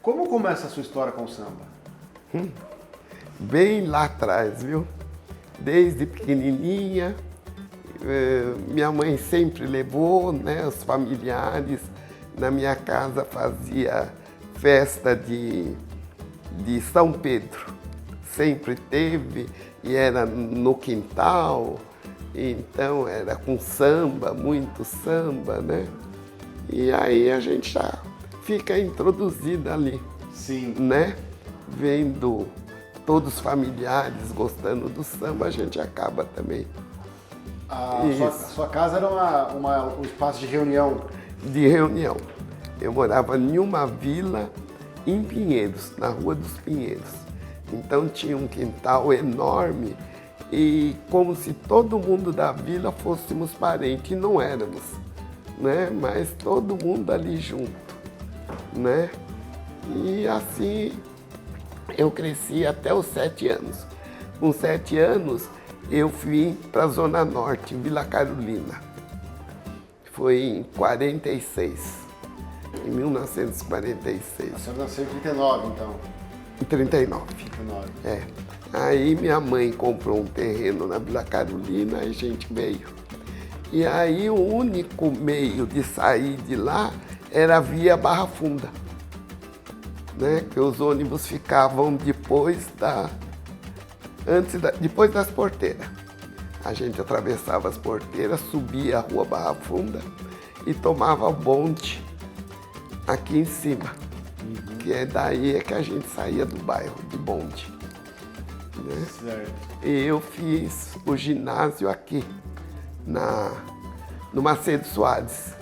Como começa a sua história com o samba? Bem lá atrás, viu? Desde pequenininha, minha mãe sempre levou, né, os familiares. Na minha casa fazia festa de São Pedro. Sempre teve, e era no quintal, então era com samba, muito samba, né? E aí a gente já fica introduzida ali, Sim. né? Vendo todos os familiares gostando do samba, a gente acaba também. Sua casa era um espaço de reunião? De reunião. Eu morava em uma vila em Pinheiros, na Rua dos Pinheiros. Então tinha um quintal enorme e como se todo mundo da vila fôssemos parentes, e não éramos, né? Mas todo mundo ali junto, né? E assim eu cresci até os 7 anos. Com 7 anos eu vim para a Zona Norte, Vila Carolina. Foi em 46, em 1946. A senhora nasceu em 39, então? Em 39. 39. É. Aí minha mãe comprou um terreno na Vila Carolina e a gente veio. E aí o único meio de sair de lá era via Barra Funda, né? Que os ônibus ficavam depois das porteiras. A gente atravessava as porteiras, subia a Rua Barra Funda e tomava bonde aqui em cima. Que é daí que a gente saía do bairro, de bonde. Né? Certo. E eu fiz o ginásio aqui, no Macedo Soares.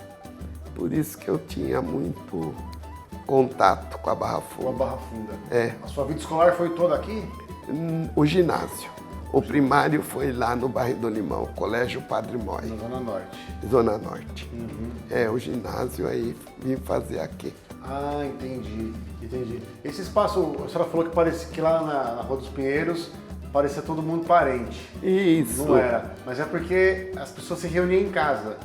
Por isso que eu tinha muito contato com a Barra Funda. Com a Barra Funda. É. A sua vida escolar foi toda aqui? O ginásio. O primário foi lá no bairro do Limão, Colégio Padre Mói, Na Zona Norte. Zona Norte. É, o ginásio aí vim fazer aqui. Ah, entendi. Esse espaço, a senhora falou que parecia que lá na Rua dos Pinheiros parecia todo mundo parente. Isso. Não era, mas é porque as pessoas se reuniam em casa.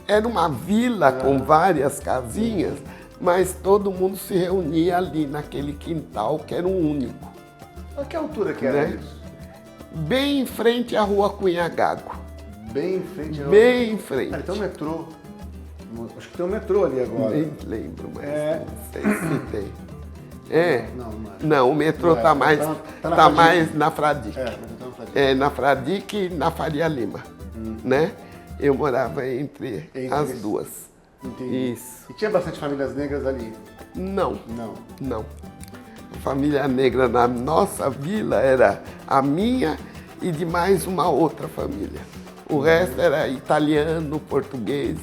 Era uma vila com várias casinhas, mas todo mundo se reunia ali naquele quintal que era um único. A que altura que era Né? isso? Bem em frente à Rua Cunha Gago. Bem em frente ao... Bem em frente. Ah, tem um metrô. Acho que tem um metrô ali agora. Nem lembro, mas É. não sei se tem. É. Não é. Não, o metrô Não é. tá mais, Tá na tá Fradique. mais na Fradique. É, mas então Fradique. É, na Fradique e na Faria Lima, né? Eu morava entre as esses. duas. Entendi. Isso. E tinha bastante famílias negras ali? Não, Não. não. A família negra na nossa vila era a minha e de mais uma outra família. O resto era italiano, português,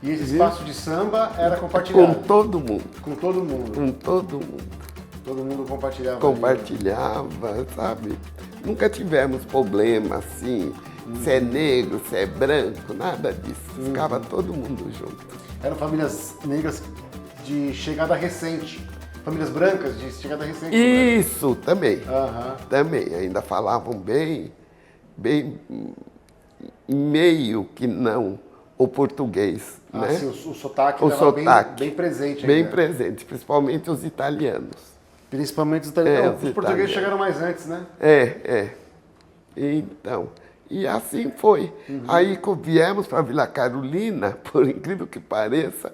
E esse espaço de samba era compartilhado? com todo mundo. Com todo mundo? Com todo mundo. Todo mundo compartilhava? ali. Compartilhava, sabe? Nunca tivemos problema assim, se é negro, se é branco, nada disso. Ficava todo mundo junto. Eram famílias negras de chegada recente. Famílias brancas de chegada recente. Isso, também. Aham. Também, ainda falavam bem meio que não o português, Ah, né? sim, o sotaque O estava sotaque. bem presente Bem ainda. presente, principalmente os italianos. Principalmente os italianos. os Os portugueses italianos. chegaram mais antes, né? É. Então, e assim foi. Aí viemos para Vila Carolina, por incrível que pareça,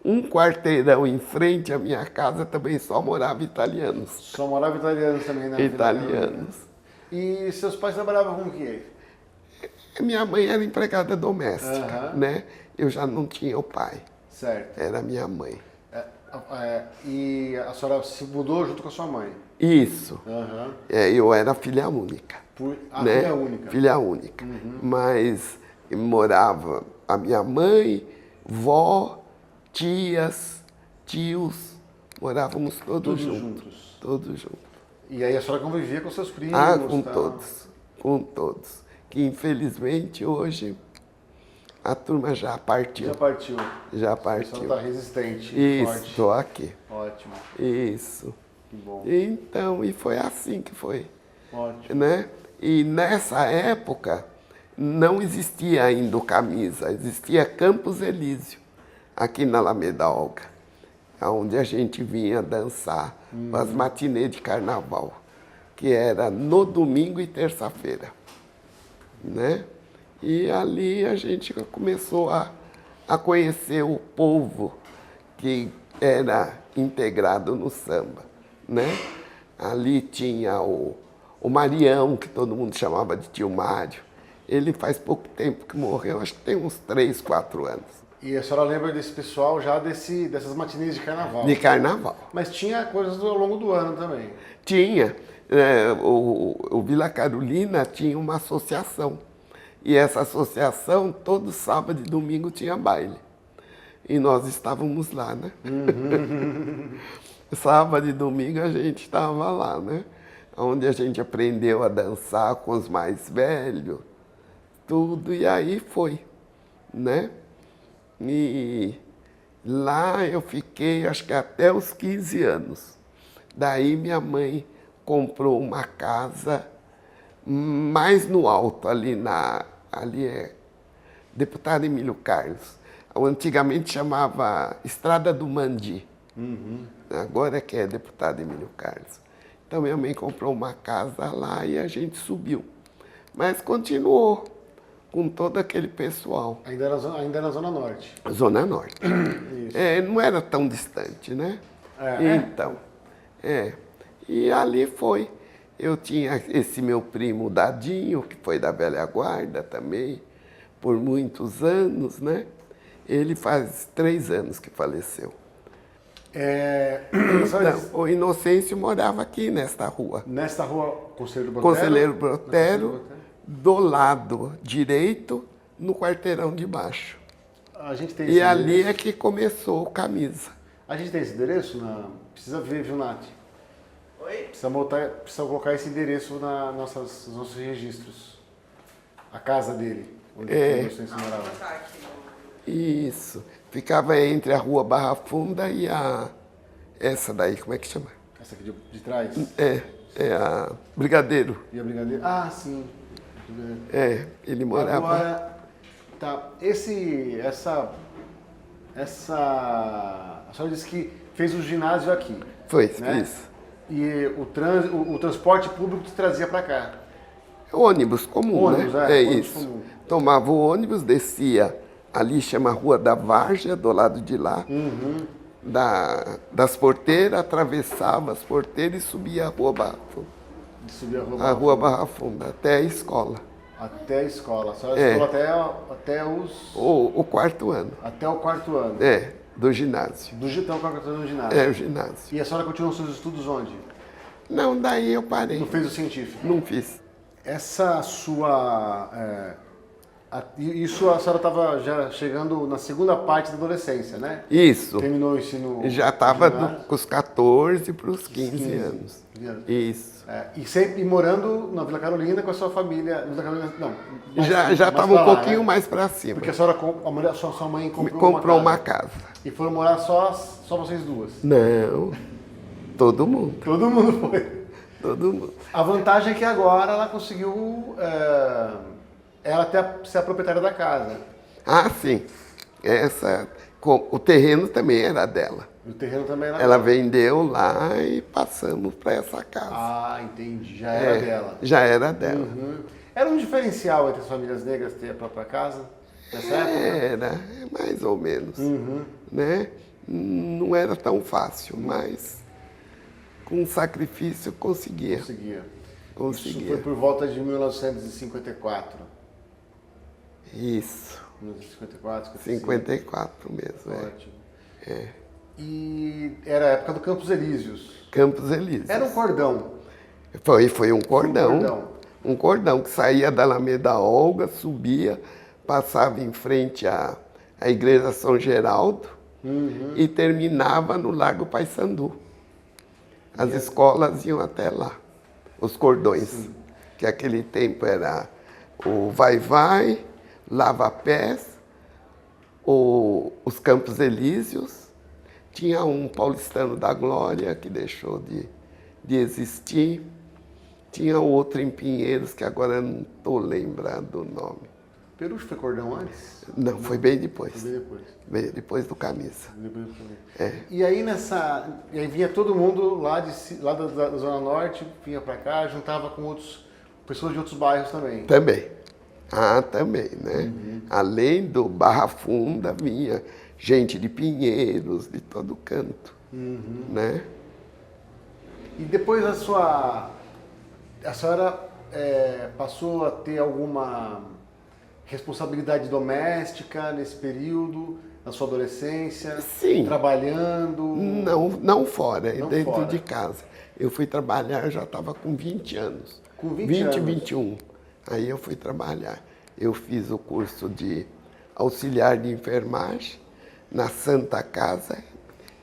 um quarteirão em frente à minha casa também só morava italianos. Só morava italianos também na Vila Carolina. Italianos. E seus pais trabalhavam com o quê? Minha mãe era empregada doméstica, Aham. né? Eu já não tinha o pai, Certo. era minha mãe. E a senhora se mudou junto com a sua mãe? Isso. Aham. Eu era filha única. Né? Filha única? Filha única. Mas morava a minha mãe, vó, tias, tios, morávamos todos juntos. Todos juntos. E aí a senhora convivia com seus primos? Com tal? todos, com todos. Que infelizmente hoje a turma já partiu. Já partiu. Já A partiu. senhora está resistente, Isso, forte. estou aqui. Ótimo, Isso. que bom. Então, e foi assim que foi, Ótimo. né? E nessa época não existia ainda o Camisa, existia Campos Elísio, aqui na Alameda Olga. onde a gente vinha dançar as matinês de carnaval, que era no domingo e terça-feira, né? E ali a gente começou a conhecer o povo que era integrado no samba, né? Ali tinha o Marião, que todo mundo chamava de tio Mário. Ele faz pouco tempo que morreu, acho que tem uns 3, 4 anos. E a senhora lembra desse pessoal já dessas matinês de carnaval? De carnaval. Mas tinha coisas ao longo do ano também. Tinha. O Vila Carolina tinha uma associação. E essa associação, todo sábado e domingo tinha baile. E nós estávamos lá, né? Sábado e domingo a gente estava lá, né? Onde a gente aprendeu a dançar com os mais velhos, tudo, e aí foi, né? E lá eu fiquei, acho que até os 15 anos. Daí minha mãe comprou uma casa mais no alto, ali é Deputado Emílio Carlos. Antigamente chamava Estrada do Mandi. Agora que é Deputado Emílio Carlos. Então minha mãe comprou uma casa lá e a gente subiu. Mas continuou com todo aquele pessoal. Ainda na Zona Norte. Zona Norte. Isso. Não era tão distante, né? Então, E ali foi. Eu tinha esse meu primo Dadinho, que foi da velha guarda também, por muitos anos, né? Ele faz 3 anos que faleceu. Então, o Inocêncio morava aqui nesta rua. Nesta rua, Conselheiro Brotero? Conselheiro Brotero, do lado direito, no quarteirão de baixo. A gente tem E ali é que começou o Camisa. A gente tem esse endereço? Precisa ver, viu, Nath? Oi? Precisa colocar esse endereço nos nossos registros. A casa dele, onde o Inocêncio morava. Vou botar aqui. Isso. Ficava entre a rua Barra Funda e essa daí, como é que chama? Essa aqui de trás? É a Brigadeiro. E a Brigadeiro? Ah, sim. Ele morava... Agora, tá, a senhora disse que fez o ginásio aqui. Foi, né? isso. E o transporte público te trazia para cá. Ônibus comum, Ônibus, né? ônibus Isso. comum. Tomava o ônibus, descia, ali chama Rua da Várzea, do lado de lá, das porteiras, atravessava as porteiras e subia a Rua Barra Funda. Subia A Rua Barra Funda, até a escola. Até a escola. A senhora estudou até os... O 4º ano. Até o 4º ano. Do ginásio. Até o 4º ano do ginásio. O ginásio. E a senhora continuou seus estudos onde? Não, daí eu parei. Não fez o científico? Não fiz. Essa sua... isso a senhora estava já chegando na segunda parte da adolescência, né? Isso. Terminou o ensino... Já estava com os 14 para os 15 anos. Isso. E sempre morando na Vila Carolina com a sua família... Vila Carolina, não. Já estava um pouquinho mais para cima. Porque a senhora, sua mãe comprou uma casa. E foram morar só vocês duas? Não, todo mundo. Todo mundo foi. Todo mundo. A vantagem é que agora ela conseguiu... ela até ser a proprietária da casa. Ah, sim. O terreno também era dela. O terreno também era Ela dela. vendeu lá e passamos para essa casa. Ah, entendi. Já era dela. Já era dela. Era um diferencial entre as famílias negras ter a própria casa nessa época? Era, mais ou menos. Né? Não era tão fácil, mas com sacrifício conseguia. Isso foi por volta de 1954. Isso. 1954, 54 mesmo. Ótimo. E era a época do Campos Elíseos. Campos Elíseos. Era um cordão. Foi um cordão. Um cordão que saía da Alameda Olga, subia, passava em frente à Igreja São Geraldo e terminava no Largo Paissandu. As escolas iam até lá, os cordões, que aquele tempo era o Vai-Vai, Lava-Pés, os Campos Elíseos, tinha um Paulistano da Glória que deixou de existir, tinha outro em Pinheiros, que agora eu não estou lembrando o nome. Peruche foi cordão antes? Não, foi bem depois. Foi bem depois. Bem depois do camisa. E aí e aí vinha todo mundo lá, da Zona Norte, vinha pra cá, juntava com pessoas de outros bairros também. Também. Também, né? Além do Barra Funda, vinha gente de Pinheiros, de todo canto, né? E depois a senhora passou a ter alguma responsabilidade doméstica nesse período, na sua adolescência? Sim. Trabalhando? Não fora, Não dentro fora. de casa. Eu fui trabalhar, eu já estava com 20 anos. Com 20 20, anos? 21. Aí eu fui trabalhar. Eu fiz o curso de auxiliar de enfermagem na Santa Casa,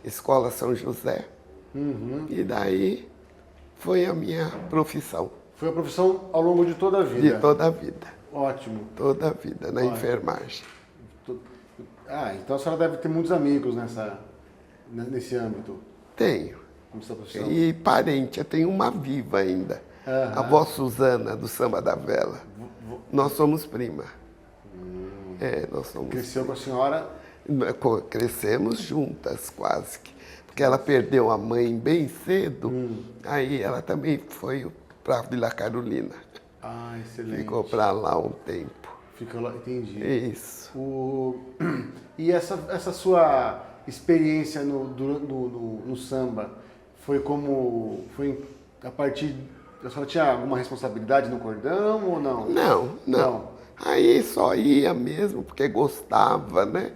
Escola São José. E daí foi a minha profissão. Foi a profissão ao longo de toda a vida? De toda a vida. Ótimo. Toda a vida, na enfermagem. Então a senhora deve ter muitos amigos nesse âmbito. Tenho. Nessa profissão. E parente, eu tenho uma viva ainda. A avó Suzana, do Samba da Vela. Nós somos prima. Nós somos. Cresceu com a senhora? Crescemos juntas, quase que. Porque ela perdeu a mãe bem cedo, aí ela também foi para Vila Carolina. Excelente. Ficou para lá um tempo. Ficou lá, entendi. Isso. E essa sua experiência no samba foi a partir. A senhora tinha alguma responsabilidade no cordão ou não? Não. Aí só ia mesmo porque gostava, né?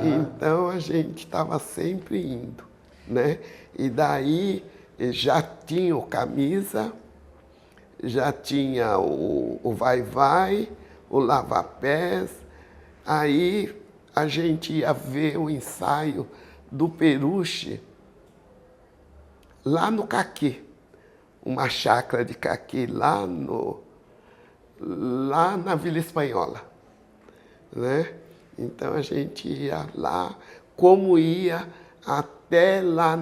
Então a gente estava sempre indo, né? E daí já tinha o camisa, já tinha o vai-vai, o lava-pés. Aí a gente ia ver o ensaio do Peruche lá no Caqui, uma chácara de Caqui lá na Vila Espanhola, né? Então a gente ia lá, como ia até lá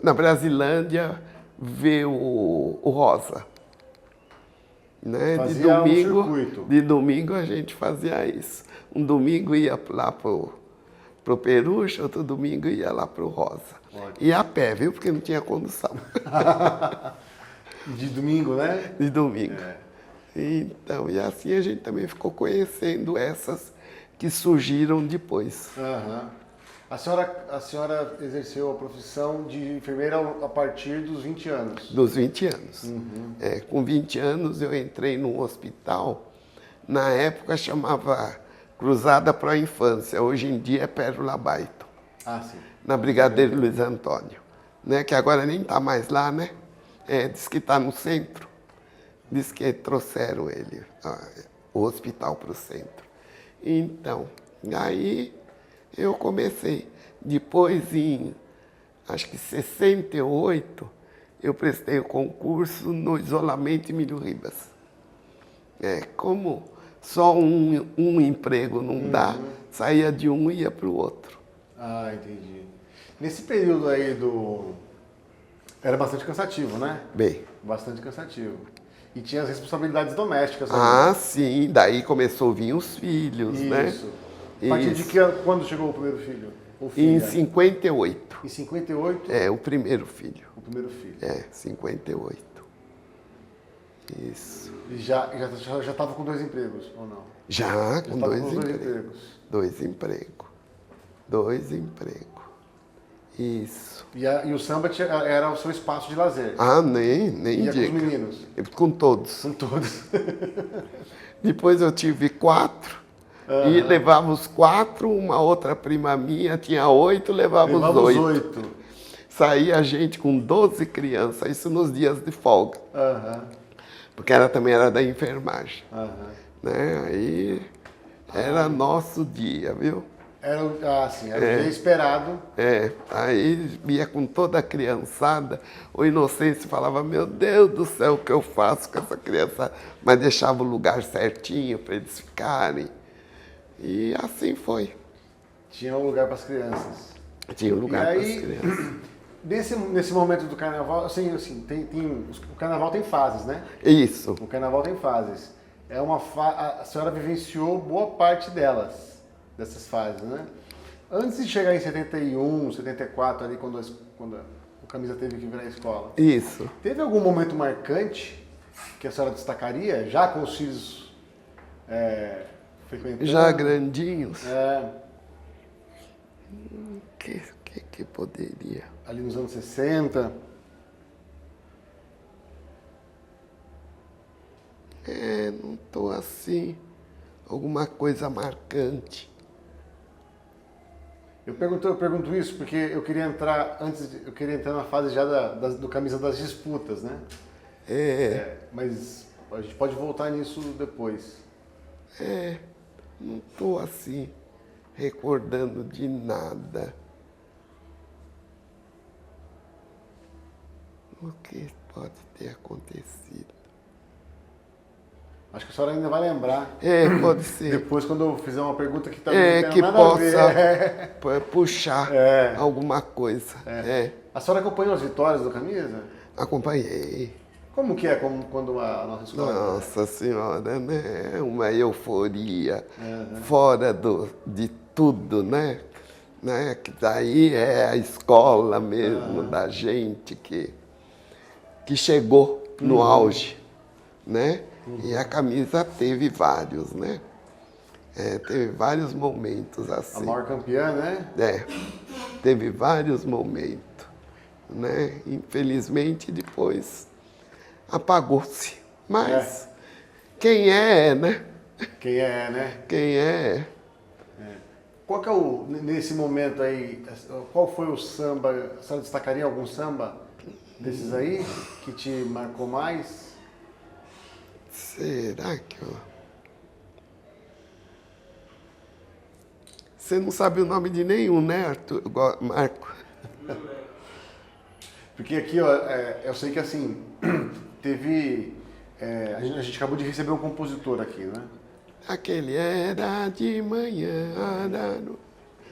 na Brasilândia ver o Rosa. Né? Fazia um circuito. De domingo a gente fazia isso. Um domingo ia lá pro Peruche, outro domingo ia lá pro Rosa. Ótimo. E a pé, viu? Porque não tinha condução. De domingo, né? De domingo. Então, e assim a gente também ficou conhecendo essas que surgiram depois. A senhora exerceu a profissão de enfermeira a partir dos 20 anos? Dos 20 anos. Com 20 anos eu entrei num hospital, na época chamava Cruzada para a Infância, hoje em dia é Pérola Baito. Sim. Na Brigadeiro Luiz Antônio, né? Que agora nem está mais lá, né? Diz que está no centro. Diz que trouxeram ele, o hospital para o centro. Então, aí eu comecei. Depois, acho que 68, eu prestei o concurso no isolamento Emílio Ribas. Como só um emprego não dá, saía de um e ia para o outro. Entendi. Nesse período aí era bastante cansativo, né? Bem. Bastante cansativo. E tinha as responsabilidades domésticas também. Sim. Daí começou a vir os filhos, né? Isso. A partir de quando chegou o primeiro filho? Em 58. Em 58? O primeiro filho. O primeiro filho. 58. Isso. E já estava com 2 empregos, ou não? Já com tava 2 com empregos. 2 empregos. 2 empregos. Isso. E o samba era o seu espaço de lazer? Nem Ia diga. com os meninos? Com todos. Com todos. Depois eu tive 4. E levava os 4, uma outra prima minha tinha 8, levava os 8. Saía a gente com 12 crianças, isso nos dias de folga. Porque ela também era da enfermagem. Né? Aí era nosso dia, viu? Era o dia esperado. Aí ia com toda a criançada, o Inocêncio falava, meu Deus do céu, o que eu faço com essa criança? Mas deixava o lugar certinho para eles ficarem. E assim foi. Tinha um lugar para as crianças. Tinha um lugar para as crianças. nesse momento do carnaval, assim, o carnaval tem fases, né? Isso. O carnaval tem fases. A senhora vivenciou boa parte dessas fases, né? Antes de chegar em 71, 74, ali, quando o Camisa teve que vir à escola. Isso. Teve algum momento marcante que a senhora destacaria, já com os filhos frequentando? Já grandinhos? É, Que poderia? ali nos anos 60. Não tô assim. Alguma coisa marcante. Eu pergunto isso porque eu queria entrar na fase já do Camisa das disputas, né? Mas a gente pode voltar nisso depois. Não tô assim recordando de nada. O que pode ter acontecido? Acho que a senhora ainda vai lembrar. Pode ser. Depois, quando eu fizer uma pergunta que também não tem Que nada possa a ver. puxar alguma coisa. A senhora acompanhou as vitórias do Camisa? Acompanhei. Como que é quando a nossa escola... Nossa Senhora, né? É uma euforia fora de tudo, né? Que daí é a escola mesmo da gente que chegou no auge, né? E a Camisa teve vários, né? Teve vários momentos assim. A maior campeã, né? Teve vários momentos, né? Infelizmente depois apagou-se. Mas quem né? Quem é, né? Quem é? Qual que é nesse momento aí, qual foi o samba, a senhora destacaria algum samba desses aí que te marcou mais? Será que eu... Você não sabe o nome de nenhum, né, Arthur? Marco? Porque aqui, ó, eu sei que assim, teve... a gente acabou de receber um compositor aqui, né? Aquele era de manhã,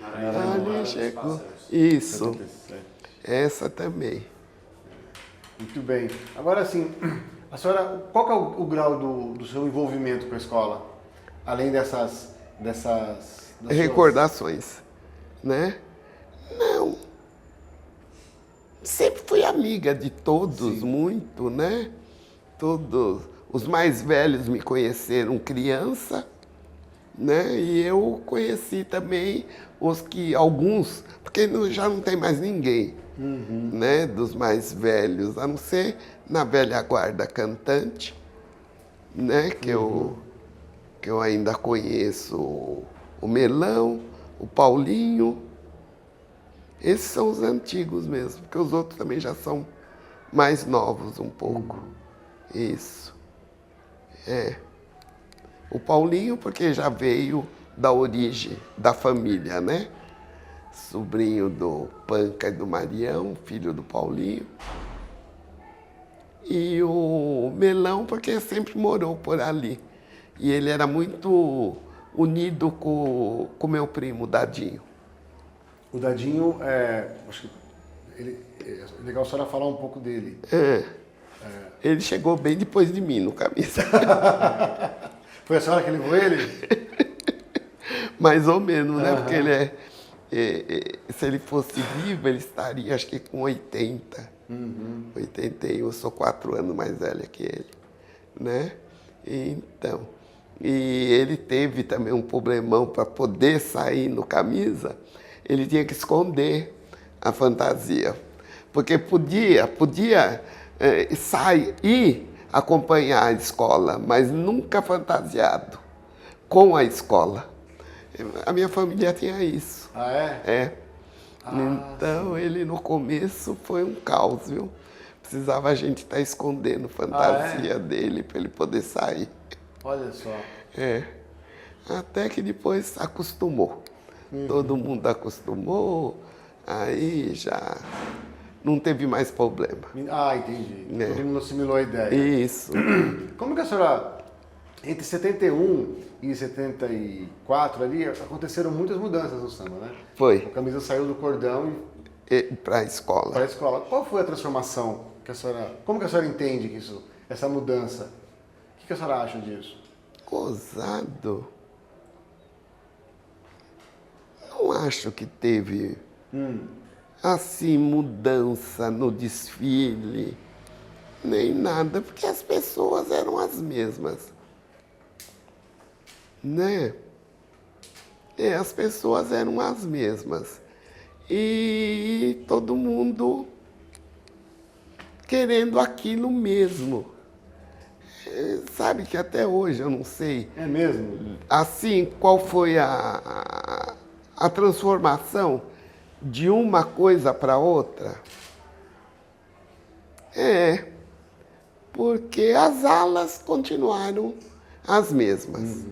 ali chegou. Isso. 77. Essa também. Muito bem. Agora, assim, a senhora, qual que é o grau do seu envolvimento com a escola? Além das Recordações, né? Não. Sempre fui amiga de todos, muito, né? Todos. Os mais velhos me conheceram criança, né? E eu conheci também alguns, porque já não tem mais ninguém, né? Dos mais velhos, a não ser na velha guarda cantante, né? Que eu ainda conheço o Melão, o Paulinho. Esses são os antigos mesmo, porque os outros também já são mais novos um pouco. Isso. O Paulinho, porque já veio da origem da família, né? Sobrinho do Panca e do Marião, filho do Paulinho. E o Melão, porque sempre morou por ali. E ele era muito unido com o meu primo, Dadinho. O Dadinho, acho que é legal a senhora falar um pouco dele. Ele chegou bem depois de mim no Camisa. Foi a senhora que levou ele? Mais ou menos, né? Porque se ele fosse vivo, ele estaria, acho que com 80. 81, eu sou 4 anos mais velha que ele, né? Então, e ele teve também um problemão para poder sair no Camisa. Ele tinha que esconder a fantasia, porque podia sair e acompanhar a escola, mas nunca fantasiado com a escola. A minha família tinha isso. Ah, é? Então, ele no começo foi um caos, viu? Precisava a gente estar escondendo fantasia dele para ele poder sair. Olha só. Até que depois acostumou. Todo mundo acostumou, aí já não teve mais problema. Ah, entendi. Todo mundo assimilou a ideia. Isso. Como que a senhora, entre 71 e 74 ali, aconteceram muitas mudanças no samba, né? Foi. O Camisa saiu do cordão para a escola. Para a escola. Qual foi a transformação que a senhora... Como que a senhora entende que isso, essa mudança? O que a senhora acha disso? Gozado. Não acho que teve, assim, mudança no desfile, nem nada, porque as pessoas eram as mesmas, né? As pessoas eram as mesmas. E todo mundo querendo aquilo mesmo. Sabe que até hoje eu não sei. É mesmo? Assim, qual foi a transformação de uma coisa para outra? Porque as alas continuaram as mesmas,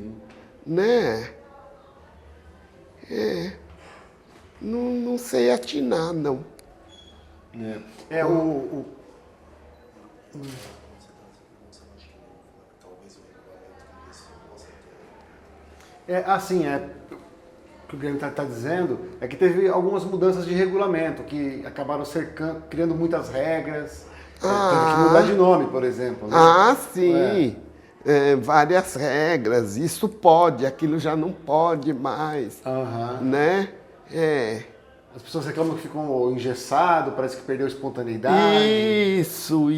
né? Não sei atinar, não. O que o Guilherme está dizendo é que teve algumas mudanças de regulamento que acabaram criando muitas regras. Teve que mudar de nome, por exemplo. Né? Sim. Várias regras. Isso pode, aquilo já não pode mais. Né? As pessoas reclamam que ficam engessado, parece que perdeu a espontaneidade. Isso.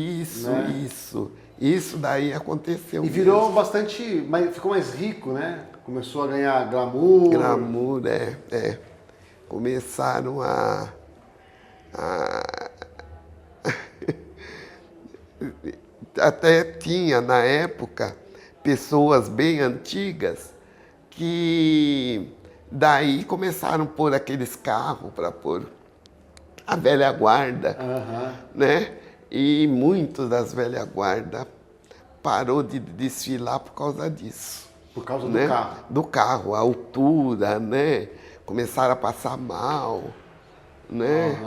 Isso daí aconteceu. E virou bastante, ficou mais rico, né? Começou a ganhar glamour. Glamour, Começaram a até tinha, na época, pessoas bem antigas que daí começaram a pôr aqueles carros para pôr a velha guarda, né? E muitos das velha guarda parou de desfilar por causa disso. Por causa né? do carro? Do carro, a altura, né? Começaram a passar mal, né?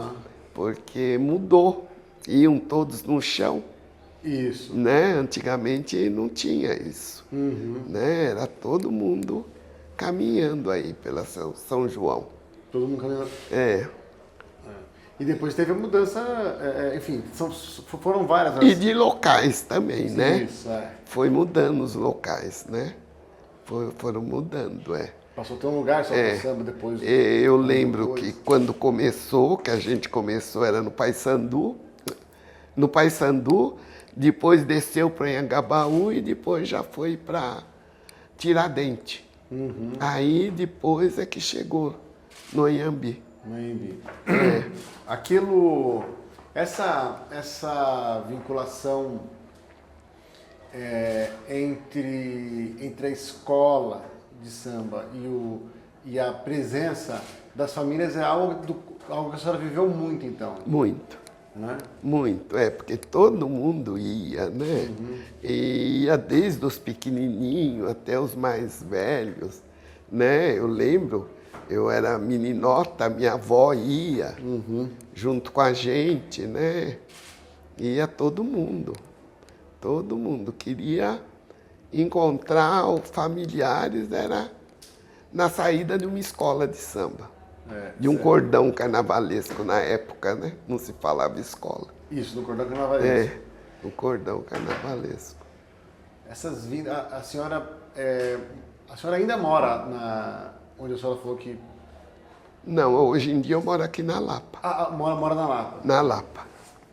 Porque mudou. Iam todos no chão. Isso. Né? Antigamente não tinha isso. Né? Era todo mundo caminhando aí pela São João. Todo mundo caminhando. E depois teve a mudança, enfim, foram várias. E de locais também, Sim, né? Isso, Foi mudando os locais, né? Foram mudando, Passou a ter um lugar só para samba depois. Eu lembro que quando começou, que a gente começou, era no Paissandu. No Paissandu, depois desceu para Anhangabaú e depois já foi para Tiradentes. Aí depois é que chegou no Anhembi. Aquilo, essa vinculação entre a escola de samba e a presença das famílias é algo que a senhora viveu muito, então. Muito. Né? Muito, porque todo mundo ia, né? E ia desde os pequenininhos até os mais velhos, né? Eu lembro, eu era meninota, minha avó ia junto com a gente, né? Ia todo mundo queria encontrar familiares, era na saída de uma escola de samba. De um cordão carnavalesco na época, né? Não se falava escola. Isso, no cordão carnavalesco. No cordão carnavalesco. Essas vindas, a senhora ainda mora onde a senhora falou que... Não, hoje em dia eu moro aqui na Lapa. Mora na Lapa. Na Lapa,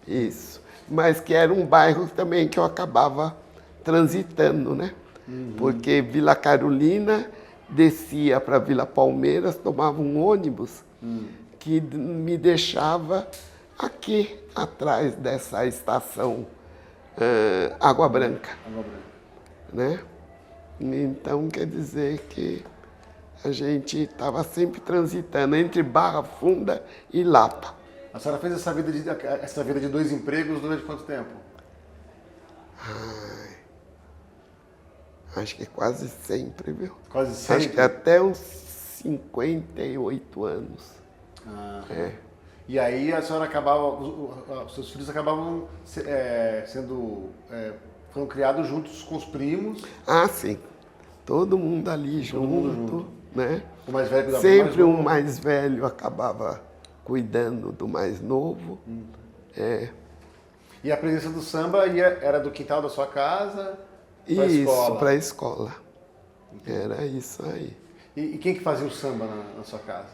isso. Mas que era um bairro também que eu acabava transitando, né? Porque Vila Carolina descia para Vila Palmeiras, tomava um ônibus que me deixava aqui atrás dessa estação Água Branca. Né? Então quer dizer que a gente estava sempre transitando entre Barra Funda e Lapa. A senhora fez essa vida de 2 empregos durante quanto tempo? Acho que quase sempre, viu? Quase sempre? Acho que até uns 58 anos. E aí a senhora os seus filhos acabavam foram criados juntos com os primos? Sim. Todo mundo ali junto, né? O mais velho cuidava sempre do mais mais velho acabava cuidando do mais novo. E a presença do samba era do quintal da sua casa para a Isso, escola? para a escola. Era isso aí. E quem que fazia o samba na sua casa?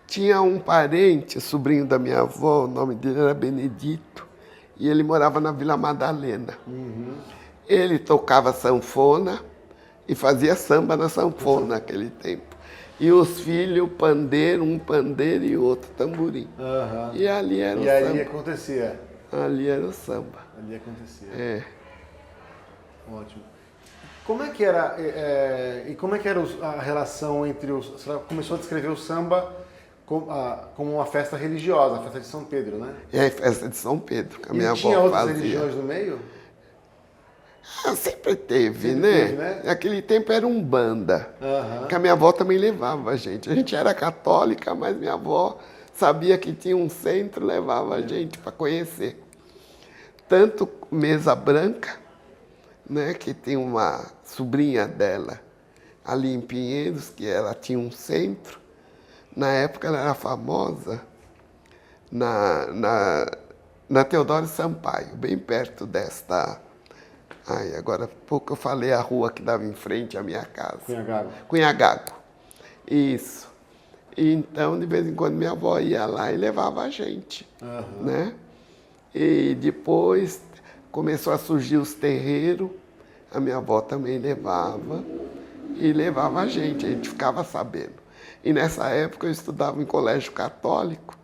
Tinha um parente, sobrinho da minha avó, o nome dele era Benedito, e ele morava na Vila Madalena. Ele tocava sanfona e fazia samba na sanfona naquele tempo. E os filhos, pandeiro, um pandeiro e outro tamborim. E ali era o E samba. aí acontecia? Ali era o samba. Ali acontecia. Ótimo. Como é que era, e como é que era a relação entre os... Você começou a descrever o samba como uma festa religiosa, a festa de São Pedro, né? É a festa de São Pedro, que a minha avó tinha outras fazia. religiões no meio? Sempre teve, Sempre né? teve, né? Naquele tempo era umbanda, que a minha avó também levava a gente. A gente era católica, mas minha avó sabia que tinha um centro, levava a gente para conhecer. Tanto Mesa Branca, né, que tem uma sobrinha dela ali em Pinheiros, que ela tinha um centro. Na época ela era famosa na Teodoro Sampaio, bem perto desta... Ai, agora há pouco eu falei a rua que dava em frente à minha casa. Cunhagago. Cunhagago. Isso. E então, de vez em quando, minha avó ia lá e levava a gente, né? E depois começou a surgir os terreiros, a minha avó também levava e levava a gente ficava sabendo. E nessa época eu estudava em colégio católico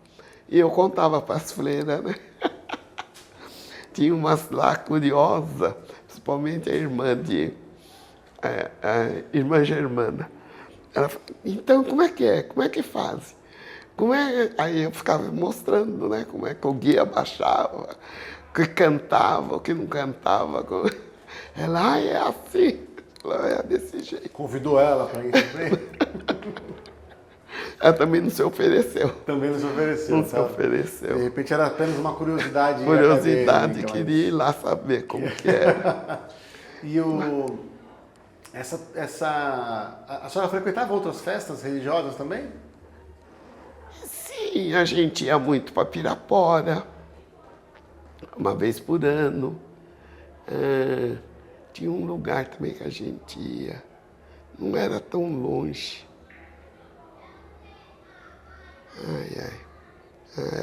e eu contava para as freiras, né? Tinha umas lá curiosas, principalmente a irmã Germana. Ela falou, então como é que é? Como é que faz? Aí eu ficava mostrando, né, como é que o guia baixava, o que cantava, o que não cantava. Ela, é assim. Ela, é desse jeito. Convidou ela para ir também? Ela também não se ofereceu. Também não se ofereceu. Não se ofereceu. De repente era apenas uma curiosidade. Curiosidade, queria ir lá saber como que era. E a senhora frequentava outras festas religiosas também? Sim, a gente ia muito para Pirapora, uma vez por ano. Tinha um lugar também que a gente ia, não era tão longe.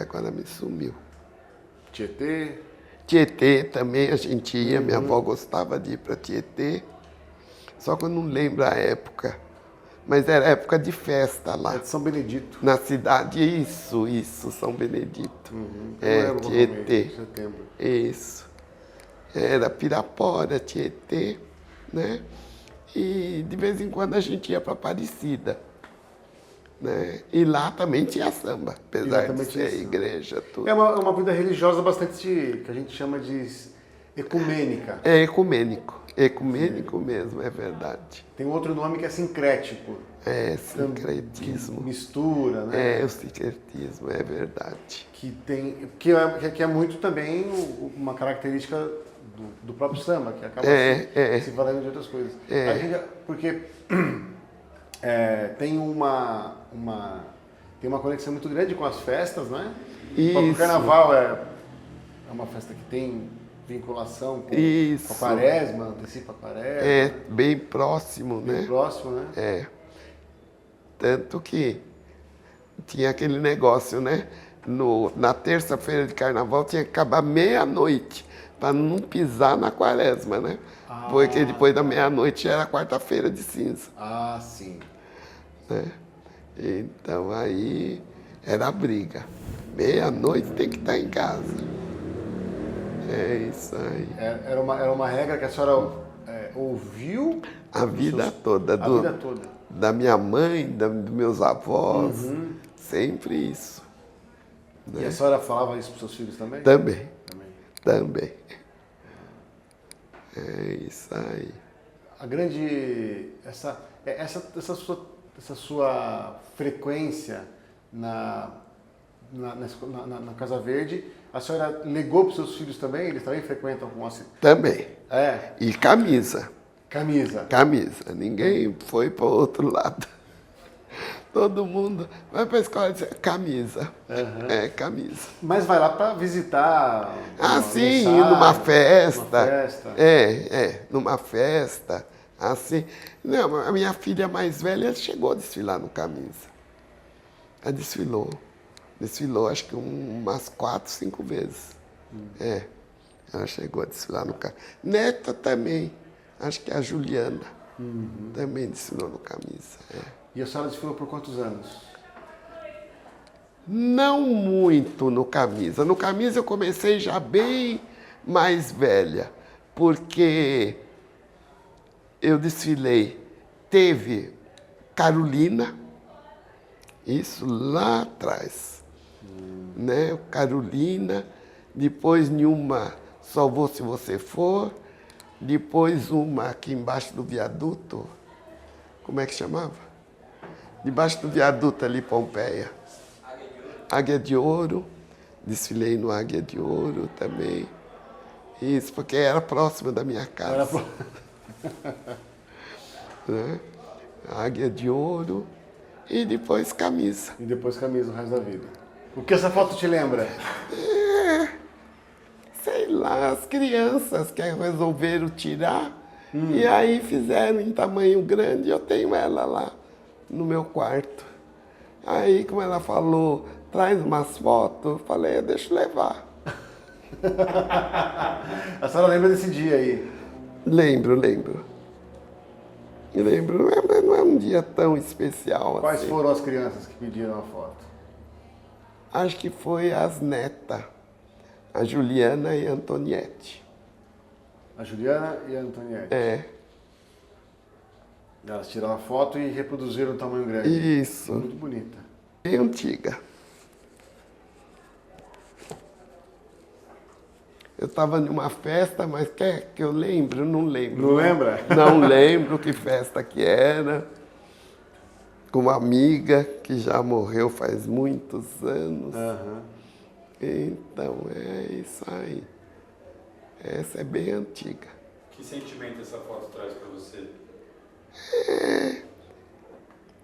Agora me sumiu. Tietê? Tietê também a gente ia, minha avó gostava de ir para Tietê, só que eu não lembro a época. Mas era época de festa lá. É de São Benedito. Na cidade, isso, São Benedito. Tietê. Setembro. Isso. Era Pirapora, Tietê, né? E de vez em quando a gente ia para Aparecida. Né? E lá também tinha samba, apesar de ser igreja, tudo. É uma vida religiosa bastante, que a gente chama de ecumênica. É ecumênico. Ecumênico mesmo, é verdade. Tem um outro nome que é sincrético. É, sincretismo. Que mistura, né? É, o sincretismo, é verdade. Que é muito também uma característica do próprio samba, que acaba se valendo de outras coisas. Porque tem uma conexão muito grande com as festas, né? O carnaval é uma festa que tem vinculação com a quaresma, antecipa a quaresma. É, bem próximo, né? Bem próximo, né? É. Tanto que tinha aquele negócio, né? Na terça-feira de carnaval tinha que acabar meia-noite, para não pisar na quaresma, né? Porque depois da meia-noite era quarta-feira de cinza. Ah, sim. Né? Então aí era a briga. Meia-noite tem que estar em casa. É isso aí. Era uma regra que a senhora ouviu? A vida toda. A vida toda. Da minha mãe, dos meus avós, sempre isso. Né? E a senhora falava isso para os seus filhos também? Também. É isso aí. Essa sua frequência na Casa Verde, a senhora legou para os seus filhos também? Eles também frequentam com você? Também. É. E camisa. Camisa. Ninguém foi para o outro lado. Todo mundo vai para a escola e diz, camisa. Uhum. É, camisa. Mas vai lá para visitar. Sim, ir numa festa. Numa festa. Numa festa. Assim. Não, a minha filha mais velha chegou a desfilar no camisa. Ela desfilou. Desfilou acho que umas 4, 5 vezes. Ela chegou a desfilar no camisa. Neta também. Acho que a Juliana também desfilou no camisa. E a senhora desfilou por quantos anos? Não muito no camisa. No camisa eu comecei já bem mais velha, porque eu desfilei. Teve Carolina, isso lá atrás, né? Carolina, depois nenhuma Só Vou Se Você For, depois uma aqui embaixo do viaduto, como é que chamava? Debaixo do viaduto ali, Pompeia. Águia de Ouro. Desfilei no Águia de Ouro também. Isso, porque era próximo da minha casa. Né? Águia de Ouro. E depois camisa. E depois camisa o resto da vida. O que essa foto te lembra? Sei lá, as crianças que resolveram tirar. E aí fizeram em tamanho grande. Eu tenho ela lá no meu quarto. Aí, como ela falou, traz umas fotos, eu falei, deixa eu levar. A senhora lembra desse dia aí? Lembro. Não é um dia tão especial Quais assim. foram as crianças que pediram a foto? Acho que foi as netas, a Juliana e a Antoniette. A Juliana e a Antoniette. Elas tiraram a foto e reproduziram o tamanho grande. Isso. Muito bonita. Bem antiga. Eu estava numa festa, mas quer que eu lembre? Eu não lembro. Não lembra? Não lembro que festa que era. Com uma amiga que já morreu faz muitos anos. Então, é isso aí. Essa é bem antiga. Que sentimento essa foto traz para você?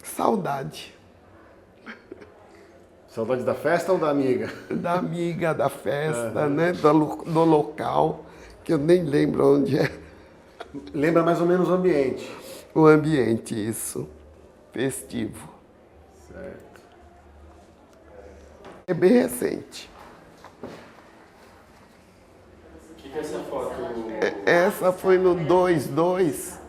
Saudade. Saudade da festa ou da amiga? Da amiga, da festa, né? Do local, que eu nem lembro onde é. Lembra mais ou menos o ambiente. O ambiente, isso. Festivo. Certo. É bem recente. O que é essa foto? Essa foi no 22.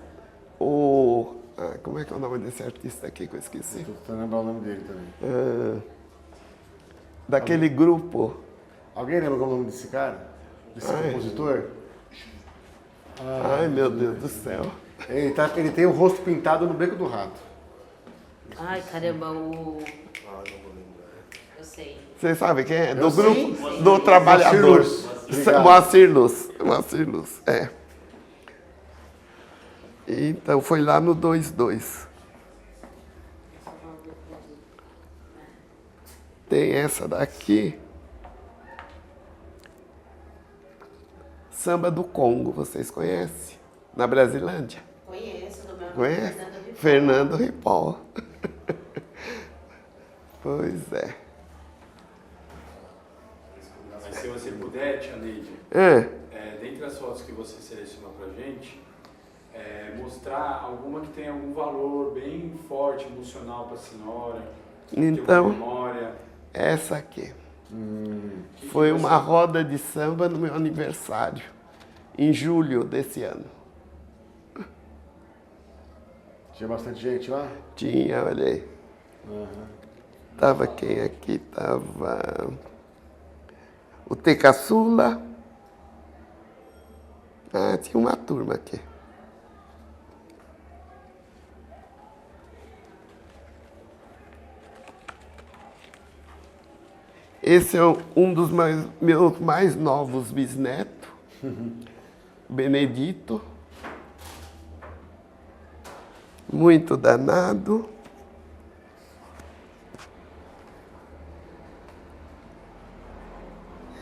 Como é que é o nome desse artista aqui que eu esqueci? Estou tentando lembrar o nome dele também. Daquele grupo. Alguém lembra qual é o nome desse cara? Desse compositor? Ai, meu Deus do céu. Ele tem o rosto pintado no Beco do Rato. Ai, caramba, eu sei. Você sabe quem é? Do Eu grupo sei. do Trabalhador. Moacir Luz. Moacir Luz, é. Então foi lá no 22. Tem essa daqui. Samba do Congo, vocês conhecem? Na Brasilândia? Conheço, do meu nome Conhece? Fernando Ripoll. Fernando Ripoll. Pois é. Mas se você puder, Tia Neide, dentre as fotos que você selecionou pra gente, mostrar alguma que tenha algum valor bem forte, emocional para a senhora, Então, memória. essa aqui. Foi uma roda de samba no meu aniversário, em julho desse ano. Tinha bastante gente lá? Tinha, olha aí. Tava quem aqui? Tava o T. Caçula. Tinha uma turma aqui. Esse é um dos meus mais novos bisnetos, Benedito. Muito danado.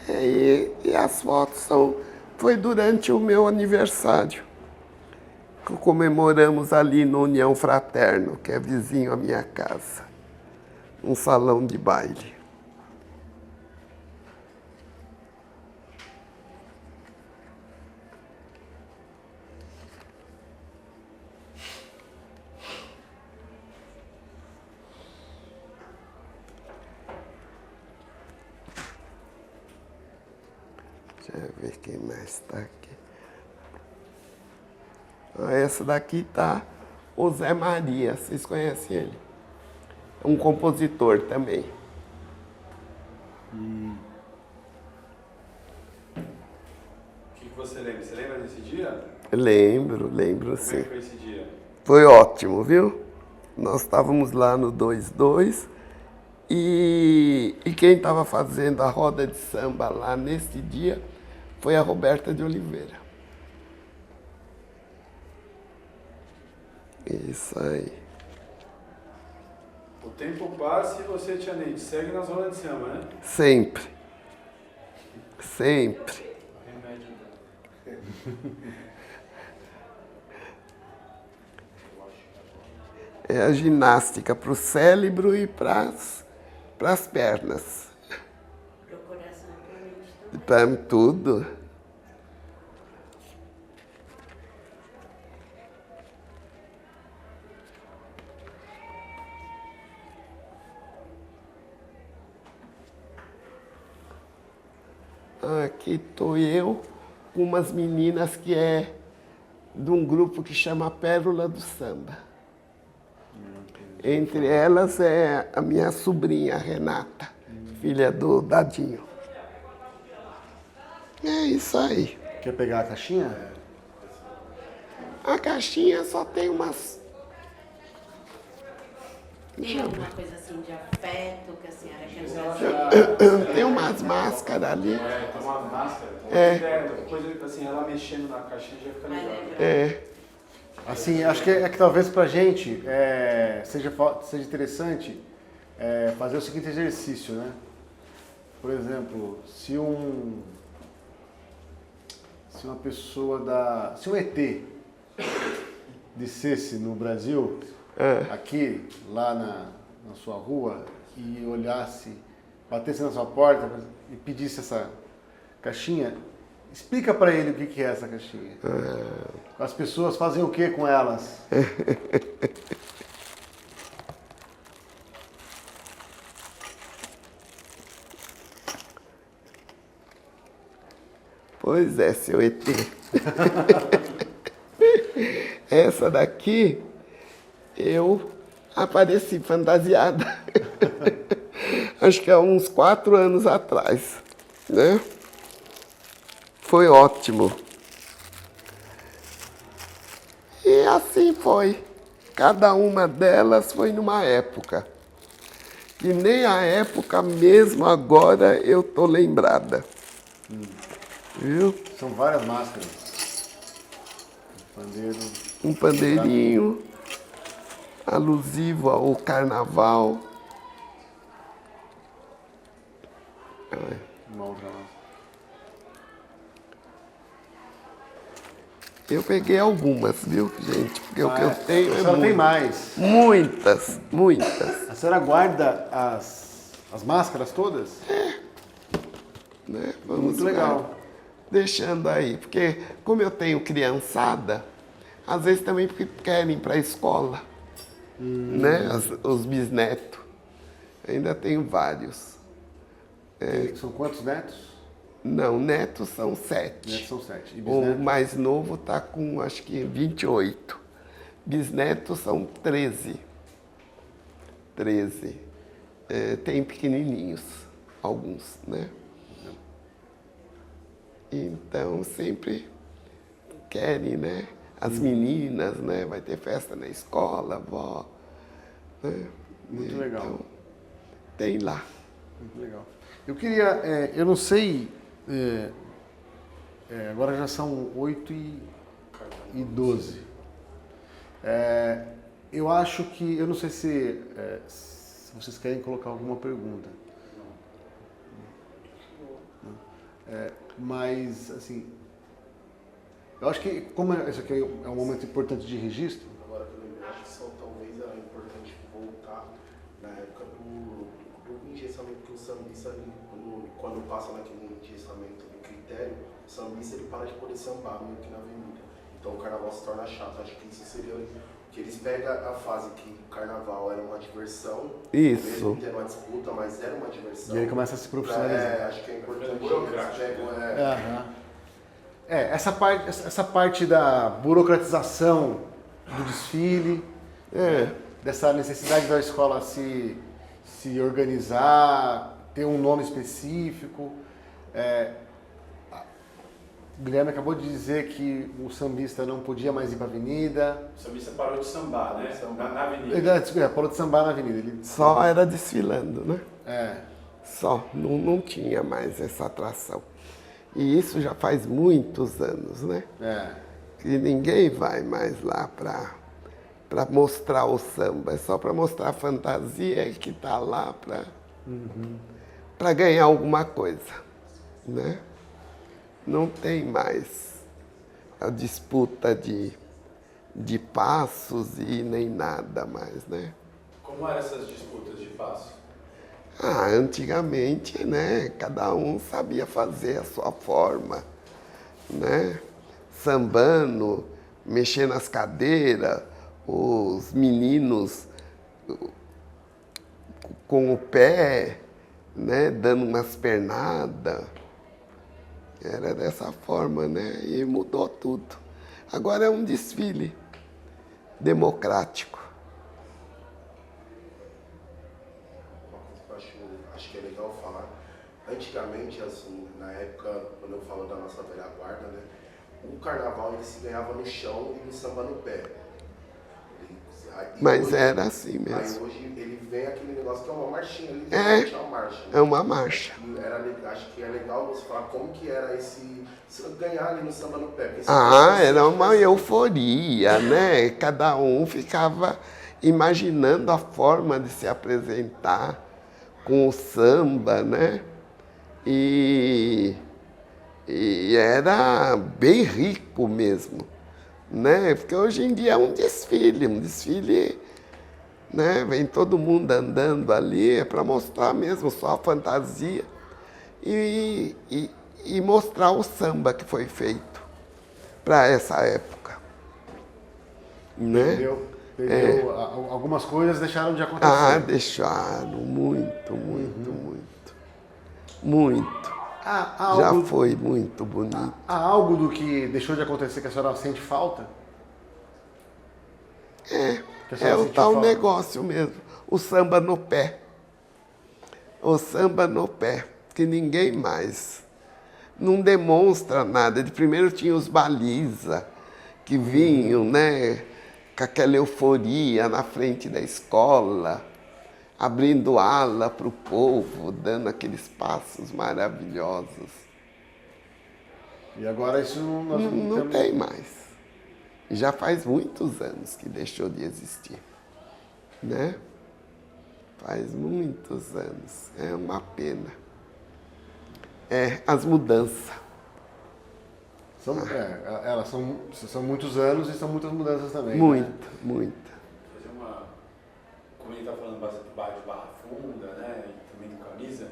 E as fotos foi durante o meu aniversário, que comemoramos ali no União Fraterno, que é vizinho à minha casa. um salão de baile. Deixa eu ver quem mais está aqui. Essa daqui tá o Zé Maria, vocês conhecem ele? É um compositor também. O que você lembra? Você lembra desse dia? Lembro Como sim. é que foi esse dia? Foi ótimo, viu? Nós estávamos lá no 22 e quem estava fazendo a roda de samba lá nesse dia foi a Roberta de Oliveira. Isso aí. O tempo passa e você, Tia Neide, segue nas rodas de samba, né? Sempre. Sempre. Remédio dela. É a ginástica para o cérebro e para as pernas. Pro coração e pra mente também. Para tudo. Aqui estou eu com umas meninas que é de um grupo que chama Pérola do Samba. Entre elas é a minha sobrinha Renata, filha do Dadinho. É isso aí. Quer pegar a caixinha? A caixinha só tem umas... Tem alguma coisa assim de afeto que a senhora quer trazer? Tem umas máscaras ali. Tem uma máscara. Coisa assim, ela mexendo na caixinha já fica Vai legal. lembrar. É. Assim, acho que talvez pra gente seja seja interessante fazer o seguinte exercício, né? Por exemplo, se uma pessoa se um ET descesse no Brasil, aqui, lá na sua rua, e olhasse, batesse na sua porta e pedisse essa caixinha, explica pra ele o que é essa caixinha. As pessoas fazem o que com elas? Pois é, seu ET. Essa daqui, eu apareci fantasiada. Acho que há uns 4 anos atrás, né? Foi ótimo. E assim foi. Cada uma delas foi numa época. E nem a época mesmo agora eu tô lembrada. Viu? São várias máscaras. Pandeiro. Um pandeirinho alusivo ao carnaval. Uma outra máscara. Eu peguei algumas, viu, gente? Porque o que eu tenho A é senhora tem muito. mais. Muitas. A senhora guarda as máscaras todas? Né? Vamos Muito legal. lá, deixando aí, porque como eu tenho criançada, às vezes também porque querem ir para a escola, né? Os bisnetos. Ainda tenho vários. São quantos netos? Não, netos são 7. Netos são 7. E O bisnetos? mais novo está com, acho que, 28. Bisnetos são 13. 13. Tem pequenininhos, alguns, né? Então, sempre querem, né? As meninas, né? Vai ter festa na escola, avó. Né? Muito legal. Então, tem lá. Muito legal. Eu queria, eu não sei, agora já são 8h12. Eu acho que, eu não sei se vocês querem colocar alguma pergunta. Mas, assim, eu acho que, como isso aqui é um momento importante de registro, Agora que eu lembrei, acho que talvez era importante voltar na época do justamente porque o sambista, quando passa naquele engessamento do critério, o sambista ele para de poder sambar meio que na avenida. Então o carnaval se torna chato. Acho que isso seria que eles pegam a fase que o carnaval era uma diversão, mesmo tendo uma disputa, mas era uma diversão. E aí começa a se profissionalizar. Acho que é importante. Essa parte da burocratização do desfile, dessa necessidade da escola se organizar, ter um nome específico. O Guilherme acabou de dizer que o sambista não podia mais ir para a avenida. O sambista parou de sambar, né? Na avenida. Parou de sambar na avenida. Ele... Só era desfilando, né? Só, não tinha mais essa atração. E isso já faz muitos anos, né? Que ninguém vai mais lá para mostrar o samba. É só para mostrar a fantasia que está lá para ganhar alguma coisa, né? Não tem mais a disputa de passos e nem nada mais, né? Como eram essas disputas de passos? Antigamente, né, cada um sabia fazer a sua forma, né? Sambando, mexendo as cadeiras, os meninos com o pé, né, dando umas pernadas. Era dessa forma, né? E mudou tudo. Agora é um desfile democrático. Uma coisa que eu acho que é legal falar. Antigamente, assim, na época, quando eu falo da nossa velha guarda, né? O carnaval ele se ganhava no chão e no samba no pé. Mas hoje, era assim mesmo. Aí hoje ele vem aquele negócio que é uma marchinha, literalmente é uma marcha. Né? É uma marcha. Acho que é legal você falar como que era esse ganhar ali no samba no pé. Era uma euforia, né? Cada um ficava imaginando a forma de se apresentar com o samba, né? E era bem rico mesmo. Né? Porque hoje em dia é um desfile, né? Vem todo mundo andando ali, é para mostrar mesmo só a fantasia e mostrar o samba que foi feito para essa época. Né? Perdeu algumas coisas deixaram de acontecer. Deixaram, muito. Já foi muito bonito. Há algo do que deixou de acontecer que a senhora sente falta? É o tal negócio mesmo. O samba no pé. O samba no pé. Que ninguém mais. Não demonstra nada. De primeiro tinha os baliza, que vinham, né? Com aquela euforia na frente da escola, abrindo ala para o povo, dando aqueles passos maravilhosos. E agora isso não tem mais. Já faz muitos anos que deixou de existir, né? Faz muitos anos. É uma pena. As mudanças. Elas são muitos anos e são muitas mudanças também. Muita. Fazer uma... Como ele está falando bastante de Barra Funda, né? E também do Camisa,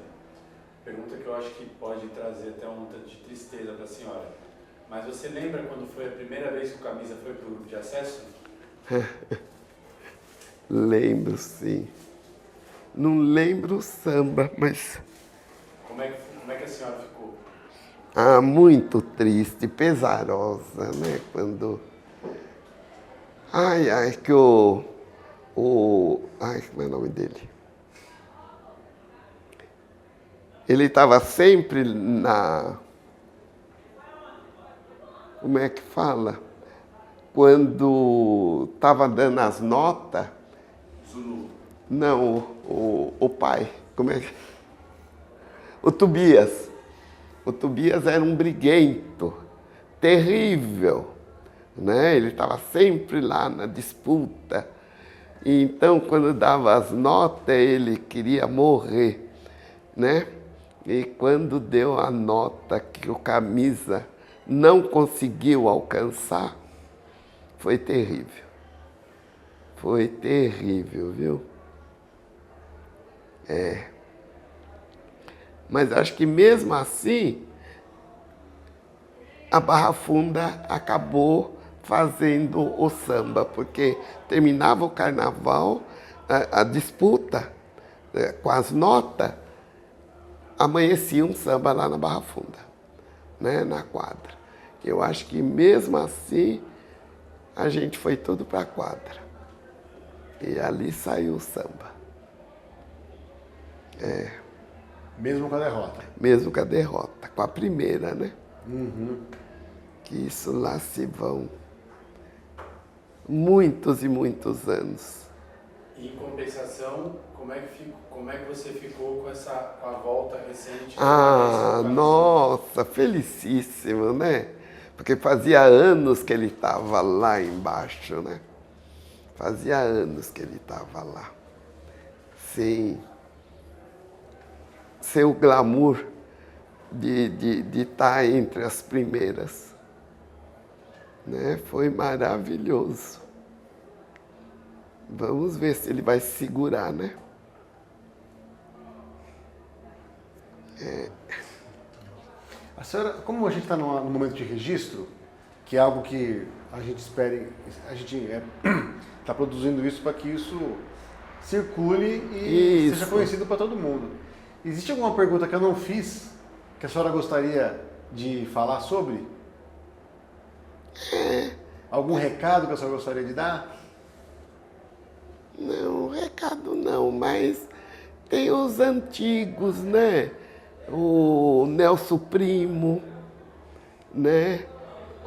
pergunta que eu acho que pode trazer até um tanto de tristeza para a senhora. Mas você lembra quando foi a primeira vez que o Camisa foi para o grupo de acesso? Lembro, sim. Não lembro o samba, mas... Como é que a senhora ficou? Muito triste, pesarosa, né? Quando... que como é o nome dele? Ele estava sempre como é que fala? Quando estava dando as notas... Zulu. Não, o pai. Como é que... O Tobias. O Tobias era um briguento terrível, né? Ele estava sempre lá na disputa. E então, quando dava as notas, ele queria morrer, né? E quando deu a nota que o Camisa não conseguiu alcançar, foi terrível. Foi terrível, viu? Mas acho que mesmo assim, a Barra Funda acabou fazendo o samba, porque terminava o carnaval, a disputa com as notas, amanhecia um samba lá na Barra Funda, né, na quadra. Eu acho que mesmo assim, a gente foi tudo para a quadra. E ali saiu o samba. Mesmo com a derrota. Mesmo com a derrota, com a primeira, né? Uhum. Que isso lá se vão muitos e muitos anos. E em compensação, como é que você ficou com a volta recente? Ah, nossa, felicíssimo, né? Porque fazia anos que ele estava lá embaixo, né? Fazia anos que ele estava lá. Sem o glamour de estar entre as primeiras. Né? Foi maravilhoso. Vamos ver se ele vai se segurar, né? A senhora, como a gente está no momento de registro, que é algo que a gente espera, a gente está produzindo isso para que isso circule e seja conhecido para todo mundo. Existe alguma pergunta que eu não fiz, que a senhora gostaria de falar sobre? Algum recado que a senhora gostaria de dar? Não, recado não, mas tem os antigos, né? O Nelson Primo, né?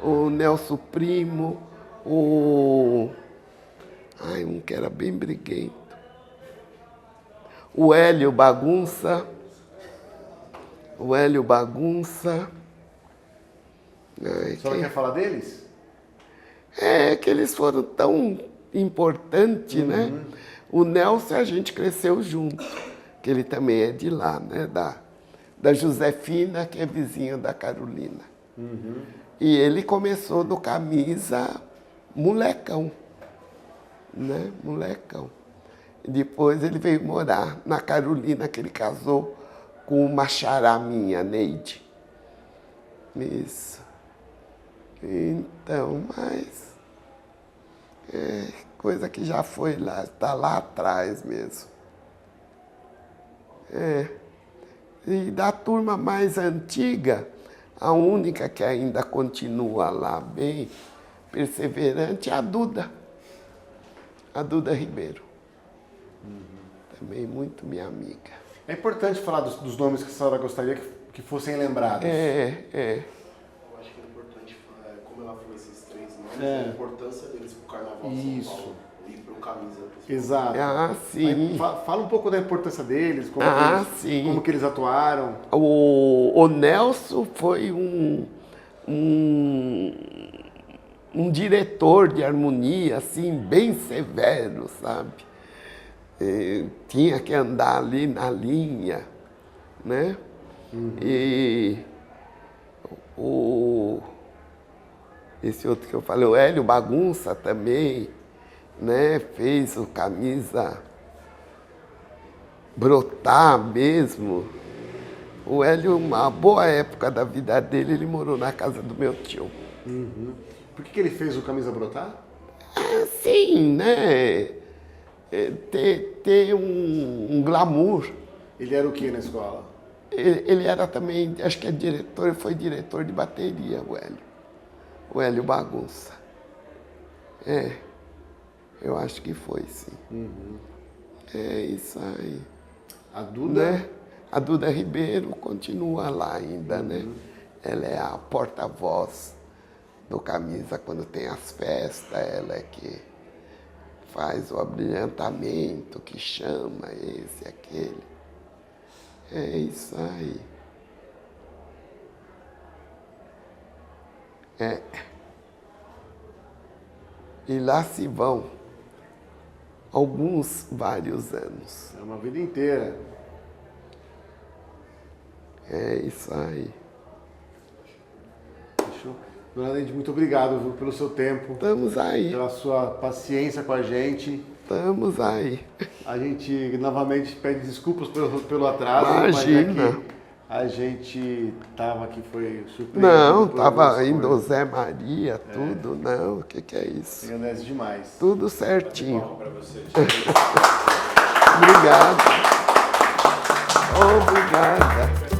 O Nelson Primo, um que era bem briguento. O Hélio Bagunça. A senhora quer falar deles? É que eles foram tão importantes, né? O Nelson, a gente cresceu junto, que ele também é de lá, né? Da Josefina, que é vizinho da Carolina. E ele começou no Camisa molecão, né? Molecão. Depois ele veio morar na Carolina, que ele casou com uma xará minha, Neide. Isso. Então, mas... coisa que já foi lá, está lá atrás mesmo. E da turma mais antiga, a única que ainda continua lá bem perseverante é a Duda Ribeiro. Também muito minha amiga. É importante falar dos nomes que a senhora gostaria que fossem lembrados. É. Eu acho que é importante, como ela falou esses três nomes, a importância deles pro Carnaval de São Paulo e pro Camisa. Exato. Ah, sim. Fala um pouco da importância deles, sim. como que eles atuaram. O Nelson foi um diretor de harmonia, assim, bem severo, sabe? Tinha que andar ali na linha, né? E esse outro que eu falei, o Hélio Bagunça também, né? Fez o Camisa brotar mesmo. O Hélio, uma boa época da vida dele, ele morou na casa do meu tio. Por que ele fez o Camisa brotar? Sim, né? Ter um glamour. Ele era o que na escola? Ele era também, acho que ele foi diretor de bateria, o Hélio Bagunça. Eu acho que foi, sim. É isso aí. A Duda? Né? A Duda Ribeiro continua lá ainda, né? Ela é a porta-voz do Camisa quando tem as festas, ela é que faz o abrilhantamento, que chama esse, aquele. É isso aí. E lá se vão vários anos. É uma vida inteira. É isso aí. Fechou? Dona Neide, muito obrigado, viu, pelo seu tempo. Estamos aí. Pela sua paciência com a gente. Estamos aí. A gente novamente pede desculpas pelo atraso. Imagina. Mas é que A gente tava aqui, foi surpreendido. Não, por tava algumas indo coisas. Zé Maria, tudo. Não, o que é isso? Você agradece demais. Tudo certinho. Para você. Obrigado. Obrigada.